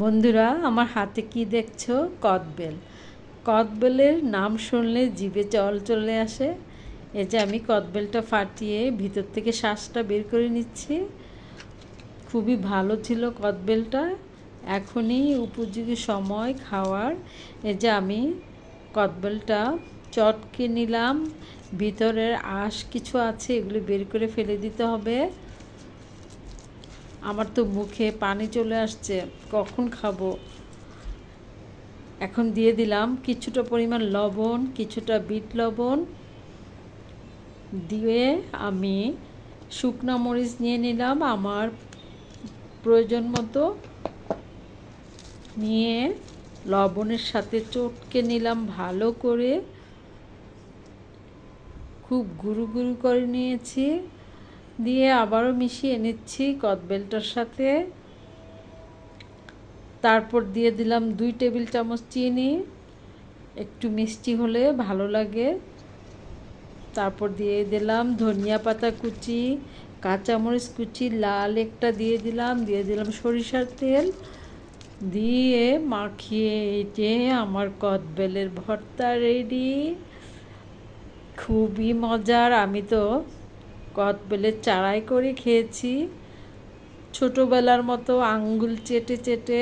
বন্ধুরা, আমার হাতে কি দেখছো? কদবেল। কদবেলের নাম শুনলে জিভে জল চলে আসে। এই যে আমি কদবেলটা ফাটিয়ে ভিতর থেকে শ্বাসটা বের করে নিচ্ছি। খুবই ভালো ছিল কদবেলটা। এখনই উপযোগী সময় খাওয়ার। এই যে আমি কদবেলটা চটকে নিলাম। ভিতরের আঁশ কিছু আছে, এগুলো বের করে ফেলে দিতে হবে। আমার তো মুখে পানি চলে আসছে, কখন খাবো। এখন দিয়ে দিলাম কিছুটা পরিমাণ লবণ, কিছুটা বিট লবণ দিয়ে আমি শুকনো মরিচ নিয়ে নিলাম আমার প্রয়োজন মতো, নিয়ে লবণের সাথে চটকে নিলাম ভালো করে। খুব গুঁড়ো গুঁড়ো করে নিয়েছি, দিয়ে আবারও মিশিয়ে নিচ্ছি কদবেলটার সাথে। তারপর দিয়ে দিলাম 2 টেবিল চামচ চিনি, একটু মিষ্টি হলে ভালো লাগে। তারপর দিয়ে দিলাম ধনিয়া পাতা কুচি, কাঁচামরিচ কুচি লাল একটা দিয়ে দিলাম সরিষার তেল দিয়ে মাখিয়ে যে আমার কদবেলের ভর্তা রেডি। খুবই মজার। আমি তো কদবেলের চারাই করে খেয়েছি ছোটোবেলার মতো আঙ্গুল চেটে চেটে।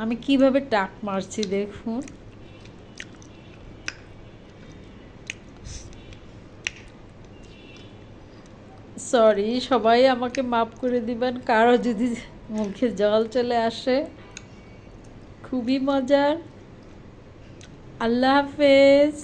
আমি কিভাবে টাক মারছি দেখুন। সরি, সবাই আমাকে মাফ করে দিবেন কারো যদি মুখে জল চলে আসে। খুবই মজার। আল্লাহ হাফেজ।